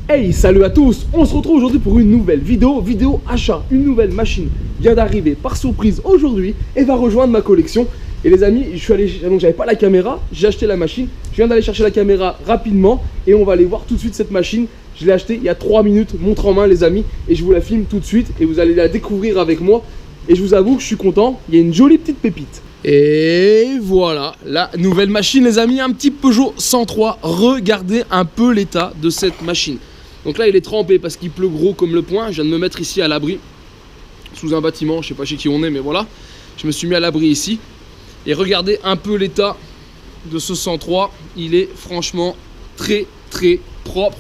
Hey, salut à tous, on se retrouve aujourd'hui pour une nouvelle vidéo achat. Une nouvelle machine vient d'arriver par surprise aujourd'hui et va rejoindre ma collection. Et les amis, je suis allé, donc j'avais pas la caméra, j'ai acheté la machine. Je viens d'aller chercher la caméra rapidement et on va aller voir tout de suite cette machine. Je l'ai achetée il y a 3 minutes, montre en main les amis, et je vous la filme tout de suite et vous allez la découvrir avec moi. Et je vous avoue que je suis content, il y a une jolie petite pépite. Et voilà, la nouvelle machine les amis, un petit Peugeot 103. Regardez un peu l'état de cette machine. Donc là il est trempé parce qu'il pleut gros comme le poing. Je viens de me mettre ici à l'abri, sous un bâtiment, je sais pas chez qui on est mais voilà. Je me suis mis à l'abri ici. Et regardez un peu l'état de ce 103. Il est franchement très propre,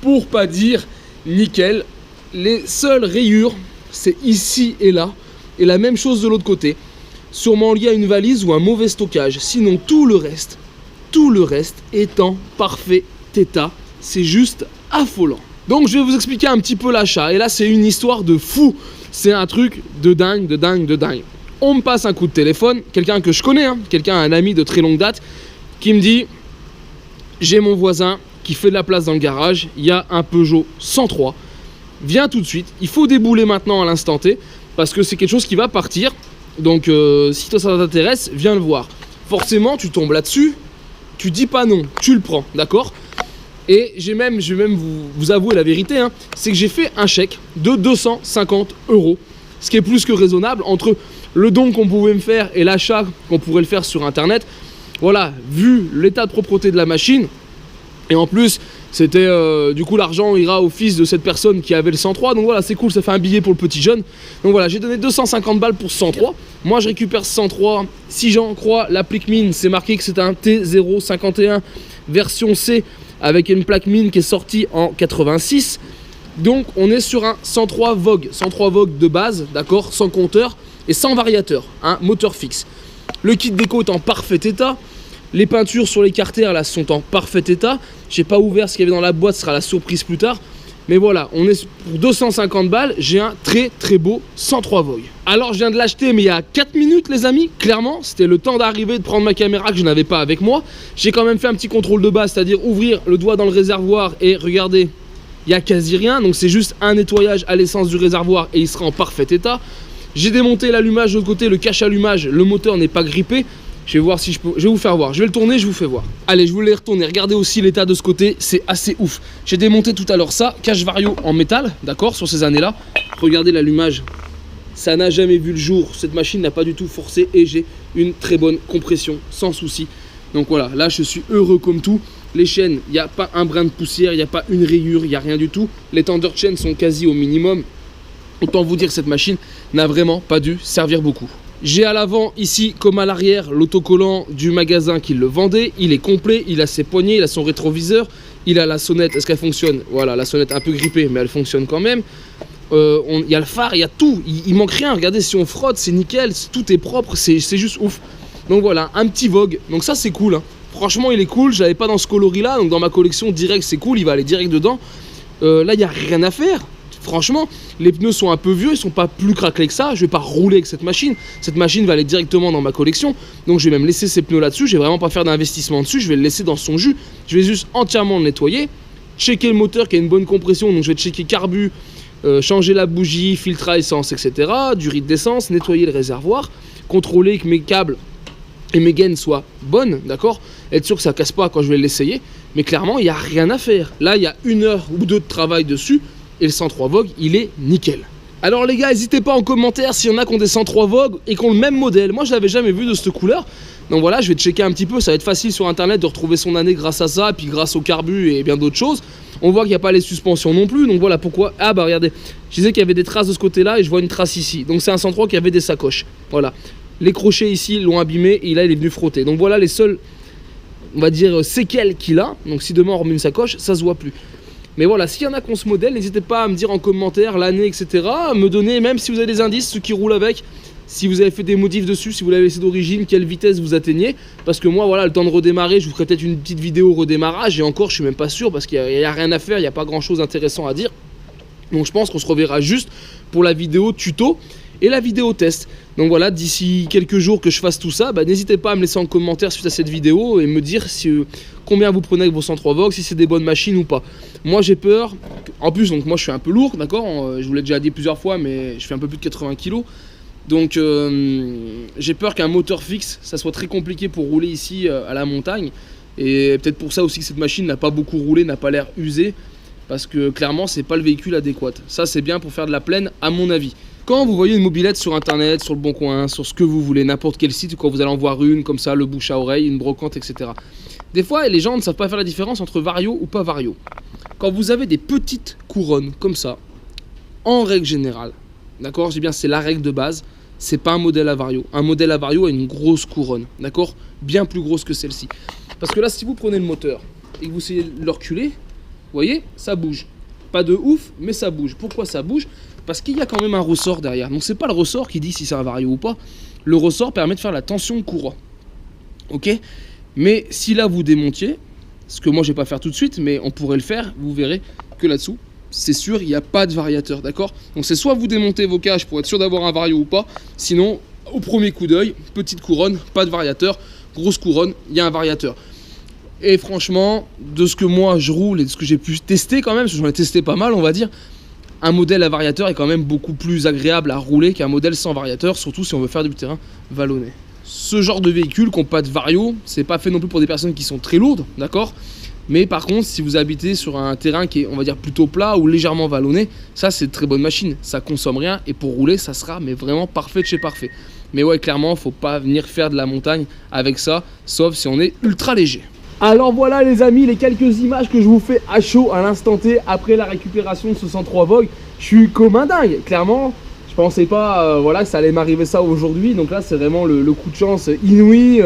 pour pas dire nickel. Les seules rayures c'est ici et là. Et la même chose de l'autre côté. Sûrement lié à une valise ou un mauvais stockage. Sinon tout le reste est en parfait état. C'est juste affolant. Donc je vais vous expliquer un petit peu l'achat. Et là c'est une histoire de fou. C'est un truc de dingue. On me passe un coup de téléphone, quelqu'un que je connais, un ami de très longue date, qui me dit: j'ai mon voisin qui fait de la place dans le garage, il y a un Peugeot 103. Viens tout de suite, il faut débouler maintenant à l'instant T, parce que c'est quelque chose qui va partir. Donc si toi ça t'intéresse, viens le voir. Forcément tu tombes là-dessus, tu dis pas non, tu le prends, d'accord? Et je vais même vous avouer la vérité, c'est que j'ai fait un chèque de 250 €, ce qui est plus que raisonnable entre le don qu'on pouvait me faire et l'achat qu'on pourrait le faire sur internet. Voilà, vu l'état de propreté de la machine, et en plus c'était du coup l'argent ira au fils de cette personne qui avait le 103, donc voilà c'est cool, ça fait un billet pour le petit jeune. Donc voilà, j'ai donné 250 balles pour ce 103. Moi je récupère ce 103, si j'en crois l'applique mine, c'est marqué que c'est un T051 version C avec une plaque mine qui est sortie en 86. Donc on est sur un 103 Vogue de base, d'accord, sans compteur et sans variateur, moteur fixe. Le kit déco est en parfait état. Les peintures sur les carters là sont en parfait état. J'ai pas ouvert ce qu'il y avait dans la boîte, ce sera la surprise plus tard. Mais voilà, on est pour 250 balles, j'ai un très beau 103 Vogue. Alors je viens de l'acheter mais il y a 4 minutes les amis, clairement, c'était le temps d'arriver, de prendre ma caméra que je n'avais pas avec moi. J'ai quand même fait un petit contrôle de base, c'est-à-dire ouvrir le doigt dans le réservoir et regardez, il n'y a quasi rien. Donc c'est juste un nettoyage à l'essence du réservoir et il sera en parfait état. J'ai démonté l'allumage de l'autre côté, le cache allumage, le moteur n'est pas grippé. Je vais voir si je peux, je vais vous faire voir, je vais le tourner, je vous fais voir. Allez, je voulais retourner, regardez aussi l'état de ce côté, c'est assez ouf. J'ai démonté tout à l'heure ça, cache vario en métal, d'accord, sur ces années-là. Regardez l'allumage, ça n'a jamais vu le jour, cette machine n'a pas du tout forcé et j'ai une très bonne compression, sans souci. Donc voilà, là je suis heureux comme tout. Les chaînes, il n'y a pas un brin de poussière, il n'y a pas une rayure, il n'y a rien du tout. Les tendeurs de chaînes sont quasi au minimum. Autant vous dire que cette machine n'a vraiment pas dû servir beaucoup. J'ai à l'avant ici comme à l'arrière l'autocollant du magasin qui le vendait. Il est complet, il a ses poignées, il a son rétroviseur, il a la sonnette. Est-ce qu'elle fonctionne? Voilà, la sonnette un peu grippée mais elle fonctionne quand même. Il y a le phare, il y a tout, il manque rien. Regardez, si on frotte c'est nickel, tout est propre, c'est juste ouf. Donc voilà, un petit Vogue, donc ça c'est cool. Franchement il est cool, je l'avais pas dans ce coloris là, donc dans ma collection direct c'est cool, il va aller direct dedans. Là il n'y a rien à faire. Franchement, les pneus sont un peu vieux, ils sont pas plus craquelés que ça. Je vais pas rouler avec cette machine. Cette machine va aller directement dans ma collection. Donc je vais même laisser ces pneus là-dessus. Je vais vraiment pas faire d'investissement dessus. Je vais le laisser dans son jus. Je vais juste entièrement le nettoyer. Checker le moteur qui a une bonne compression. Donc je vais checker carbu, changer la bougie, filtre à essence, etc. Du riz d'essence, nettoyer le réservoir. Contrôler que mes câbles et mes gaines soient bonnes, d'accord. Être sûr que ça casse pas quand je vais l'essayer. Mais clairement, il n'y a rien à faire. Là, il y a 1 heure ou 2 de travail dessus. Et le 103 Vogue, il est nickel. Alors les gars, n'hésitez pas en commentaire s'il y en a qui ont des 103 Vogue et qui ont le même modèle. Moi, je l'avais jamais vu de cette couleur. Donc voilà, je vais checker un petit peu. Ça va être facile sur internet de retrouver son année grâce à ça. Puis grâce au carbu et bien d'autres choses. On voit qu'il n'y a pas les suspensions non plus. Donc voilà pourquoi. Ah bah regardez, je disais qu'il y avait des traces de ce côté-là et je vois une trace ici. Donc c'est un 103 qui avait des sacoches. Voilà. Les crochets ici l'ont abîmé et là il est venu frotter. Donc voilà les seuls, on va dire, séquelles qu'il a. Donc si demain on remet une sacoche, ça se voit plus. Mais voilà, s'il y en a qui ont ce modèle, n'hésitez pas à me dire en commentaire l'année, etc. À me donner, même si vous avez des indices, ceux qui roulent avec, si vous avez fait des modifs dessus, si vous l'avez laissé d'origine, quelle vitesse vous atteignez. Parce que moi, voilà, le temps de redémarrer, je vous ferai peut-être une petite vidéo redémarrage. Et encore, je suis même pas sûr parce qu'il n'y a rien à faire, il n'y a pas grand chose d'intéressant à dire. Donc je pense qu'on se reverra juste pour la vidéo tuto. et la vidéo test. Donc voilà, d'ici quelques jours que je fasse tout ça, n'hésitez pas à me laisser en commentaire suite à cette vidéo et me dire si, combien vous prenez avec vos 103 Vogue, si c'est des bonnes machines ou pas. Moi j'ai peur, en plus donc moi je suis un peu lourd, d'accord, je vous l'ai déjà dit plusieurs fois, mais je fais un peu plus de 80 kg. Donc j'ai peur qu'un moteur fixe, ça soit très compliqué pour rouler ici à la montagne. Et peut-être pour ça aussi que cette machine n'a pas beaucoup roulé, n'a pas l'air usée. Parce que clairement c'est pas le véhicule adéquat. Ça c'est bien pour faire de la plaine à mon avis. Quand vous voyez une mobilette sur internet, sur le Bon Coin, sur ce que vous voulez, n'importe quel site, quand vous allez en voir une comme ça, le bouche à oreille, une brocante, etc. Des fois les gens ne savent pas faire la différence entre Vario ou pas Vario. Quand vous avez des petites couronnes comme ça, en règle générale, d'accord, je dis bien c'est la règle de base, c'est pas un modèle à Vario. Un modèle à Vario a une grosse couronne, d'accord, bien plus grosse que celle-ci. Parce que là si vous prenez le moteur et que vous essayez de le reculer, vous voyez, ça bouge. Pas de ouf, mais ça bouge. Pourquoi ça bouge? Parce qu'il y a quand même un ressort derrière. Donc c'est pas le ressort qui dit si c'est un Vario ou pas. Le ressort permet de faire la tension de courroie. Ok? Mais si là vous démontiez, ce que moi je vais pas faire tout de suite, mais on pourrait le faire, vous verrez que là-dessous, c'est sûr, il n'y a pas de variateur, d'accord? Donc c'est soit vous démontez vos cages pour être sûr d'avoir un Vario ou pas, sinon, au premier coup d'œil, petite couronne, pas de variateur, grosse couronne, il y a un variateur. Et franchement, de ce que moi je roule et de ce que j'ai pu tester quand même, parce que j'en ai testé pas mal on va dire, un modèle à variateur est quand même beaucoup plus agréable à rouler qu'un modèle sans variateur, surtout si on veut faire du terrain vallonné. Ce genre de véhicule qui n'ont pas de vario, c'est pas fait non plus pour des personnes qui sont très lourdes, d'accord? Mais par contre, si vous habitez sur un terrain qui est, on va dire, plutôt plat ou légèrement vallonné, ça c'est de très bonne machine, ça consomme rien et pour rouler ça sera mais vraiment parfait de chez parfait. Mais ouais, clairement, faut pas venir faire de la montagne avec ça, sauf si on est ultra léger. Alors voilà les amis, les quelques images que je vous fais à chaud à l'instant T après la récupération de ce 103 Vogue. Je suis comme un dingue, clairement. Je pensais pas voilà, que ça allait m'arriver ça aujourd'hui. Donc là c'est vraiment le coup de chance inouï.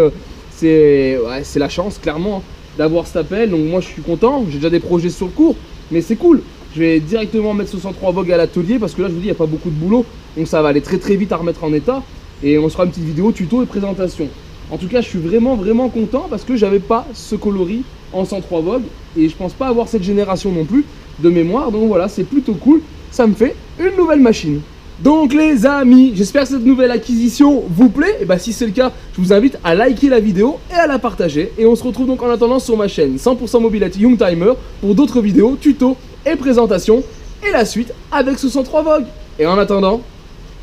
C'est la chance clairement d'avoir cet appel. Donc moi je suis content, j'ai déjà des projets sur le cours. Mais c'est cool, je vais directement mettre ce 103 Vogue à l'atelier parce que là je vous dis il n'y a pas beaucoup de boulot. Donc ça va aller très vite à remettre en état. Et on se fera une petite vidéo tuto et présentation. En tout cas, je suis vraiment content parce que j'avais pas ce coloris en 103 Vogue et je pense pas avoir cette génération non plus de mémoire. Donc voilà, c'est plutôt cool. Ça me fait une nouvelle machine. Donc les amis, j'espère que cette nouvelle acquisition vous plaît. Et si c'est le cas, je vous invite à liker la vidéo et à la partager. Et on se retrouve donc en attendant sur ma chaîne 100% Mobilette Youngtimer pour d'autres vidéos, tutos et présentations. Et la suite avec ce 103 Vogue. Et en attendant,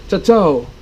ciao ciao.